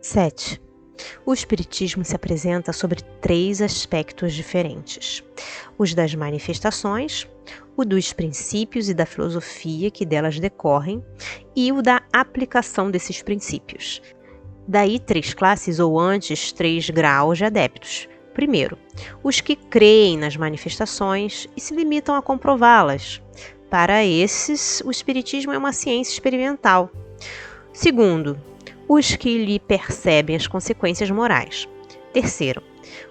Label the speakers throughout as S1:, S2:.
S1: 7. O Espiritismo se apresenta sobre 3 aspectos diferentes: os das manifestações, o dos princípios e da filosofia que delas decorrem e o da aplicação desses princípios. Daí 3 classes ou antes 3 graus de adeptos. Primeiro, os que creem nas manifestações e se limitam a comprová-las. Para esses, o Espiritismo é uma ciência experimental. Segundo, os que lhe percebem as consequências morais. Terceiro,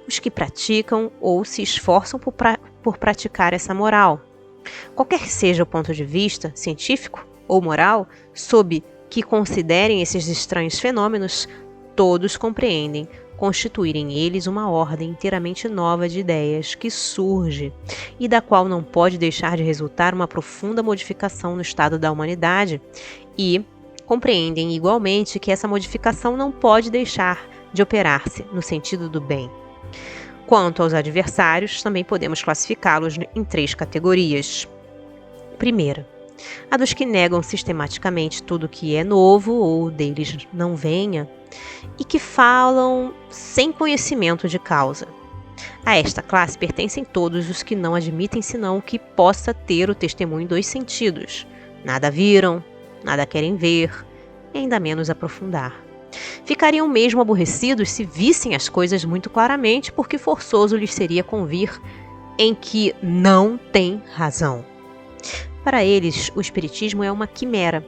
S1: os que praticam ou se esforçam por praticar essa moral. Qualquer que seja o ponto de vista, científico ou moral, sob que considerem esses estranhos fenômenos, todos compreendem constituírem eles uma ordem inteiramente nova de ideias que surge e da qual não pode deixar de resultar uma profunda modificação no estado da humanidade, e compreendem igualmente que essa modificação não pode deixar de operar-se no sentido do bem. Quanto aos adversários, também podemos classificá-los em 3 categorias. Primeira, a dos que negam sistematicamente tudo que é novo ou deles não venha, e que falam sem conhecimento de causa. A esta classe pertencem todos os que não admitem senão que possa ter o testemunho dos sentidos. Nada viram, nada querem ver, e ainda menos aprofundar. Ficariam mesmo aborrecidos se vissem as coisas muito claramente, porque forçoso lhes seria convir em que não têm razão. Para eles, o Espiritismo é uma quimera,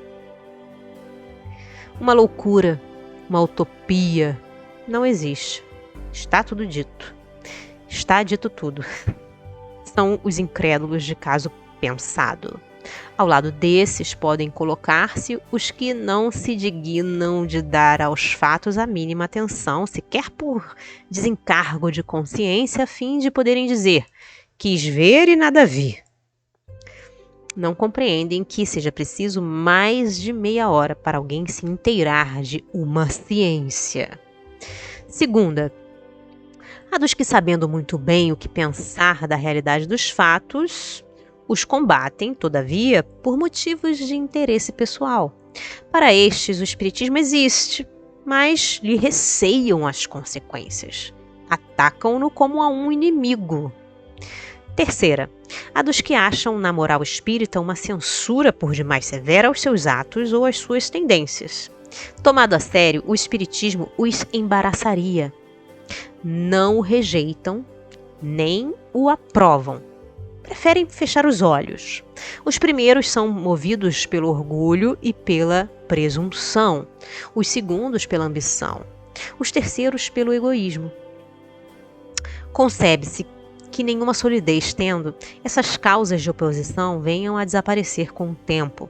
S1: uma loucura, uma utopia. Não existe. Está tudo dito. Está dito tudo. São os incrédulos de caso pensado. Ao lado desses podem colocar-se os que não se dignam de dar aos fatos a mínima atenção, sequer por desencargo de consciência, a fim de poderem dizer: quis ver e nada vi. Não compreendem que seja preciso mais de meia hora para alguém se inteirar de uma ciência. Segunda, a dos que, sabendo muito bem o que pensar da realidade dos fatos, os combatem, todavia, por motivos de interesse pessoal. Para estes, o Espiritismo existe, mas lhe receiam as consequências. Atacam-no como a um inimigo. Terceira, a dos que acham na moral espírita uma censura por demais severa aos seus atos ou às suas tendências. Tomado a sério, o Espiritismo os embaraçaria. Não o rejeitam, nem o aprovam. Preferem fechar os olhos. Os primeiros são movidos pelo orgulho e pela presunção. Os segundos pela ambição. Os terceiros pelo egoísmo. Concebe-se que nenhuma solidez tendo, essas causas de oposição venham a desaparecer com o tempo,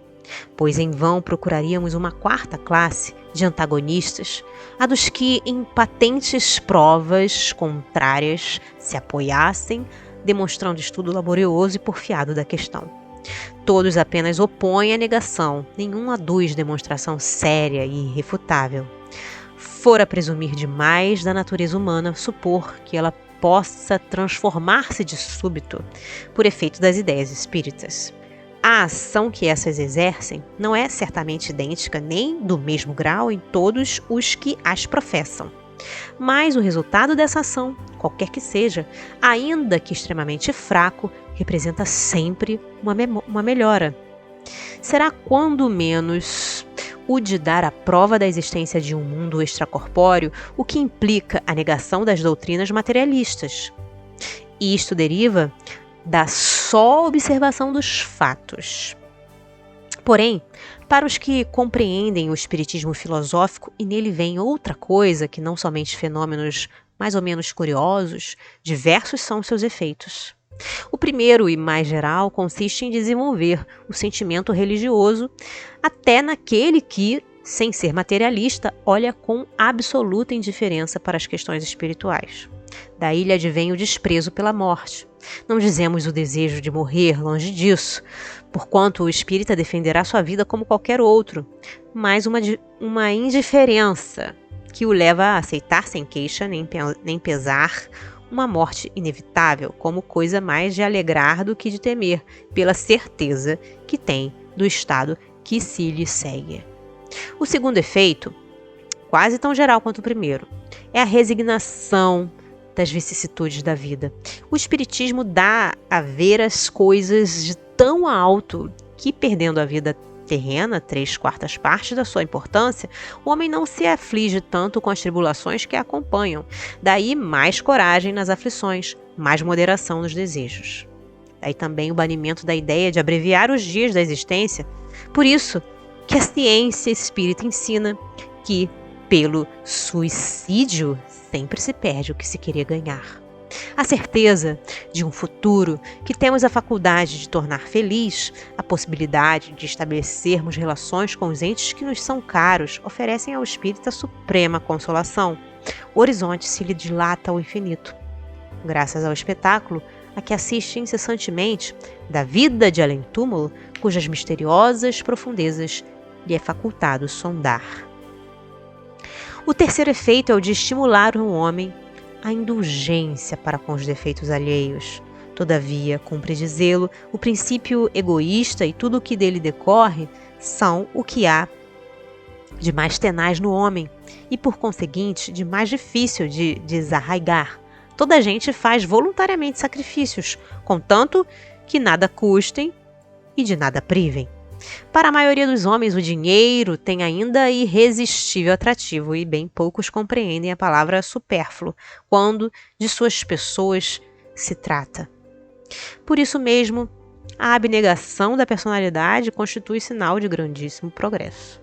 S1: pois em vão procuraríamos uma 4ª classe de antagonistas, a dos que em patentes provas contrárias se apoiassem, demonstrando estudo laborioso e porfiado da questão. Todos apenas opõem a negação, nenhum aduz demonstração séria e irrefutável. Fora presumir demais da natureza humana supor que ela possa transformar-se de súbito por efeito das ideias espíritas. A ação que essas exercem não é certamente idêntica nem do mesmo grau em todos os que as professam. Mas o resultado dessa ação, qualquer que seja, ainda que extremamente fraco, representa sempre uma melhora. Será quando menos o de dar a prova da existência de um mundo extracorpóreo, o que implica a negação das doutrinas materialistas. E isto deriva da só observação dos fatos. Porém, para os que compreendem o espiritismo filosófico e nele vem outra coisa que não somente fenômenos mais ou menos curiosos, diversos são seus efeitos. O primeiro e mais geral consiste em desenvolver o sentimento religioso até naquele que, sem ser materialista, olha com absoluta indiferença para as questões espirituais. Daí lhe advém o desprezo pela morte. Não dizemos o desejo de morrer, longe disso, porquanto o espírita defenderá sua vida como qualquer outro, mas uma indiferença que o leva a aceitar sem queixa nem pesar uma morte inevitável como coisa mais de alegrar do que de temer, pela certeza que tem do estado que se lhe segue. O segundo efeito, quase tão geral quanto o primeiro. É a resignação das vicissitudes da vida. O Espiritismo dá a ver as coisas de tão alto que, perdendo a vida terrena, 3/4 partes da sua importância, o homem não se aflige tanto com as tribulações que a acompanham. Daí mais coragem nas aflições, mais moderação nos desejos. Daí também o banimento da ideia de abreviar os dias da existência. Por isso que a ciência espírita ensina que, pelo suicídio, sempre se perde o que se queria ganhar. A certeza de um futuro que temos a faculdade de tornar feliz, a possibilidade de estabelecermos relações com os entes que nos são caros, oferecem ao espírito a suprema consolação. O horizonte se lhe dilata ao infinito, graças ao espetáculo a que assiste incessantemente da vida de além-túmulo, cujas misteriosas profundezas lhe é facultado sondar. O terceiro efeito é o de estimular o homem à indulgência para com os defeitos alheios. Todavia, cumpre dizê-lo, o princípio egoísta e tudo o que dele decorre são o que há de mais tenaz no homem e, por conseguinte, de mais difícil de desarraigar. Toda a gente faz voluntariamente sacrifícios, contanto que nada custem e de nada privem. Para a maioria dos homens, o dinheiro tem ainda irresistível atrativo e bem poucos compreendem a palavra supérfluo quando de suas pessoas se trata. Por isso mesmo, a abnegação da personalidade constitui sinal de grandíssimo progresso.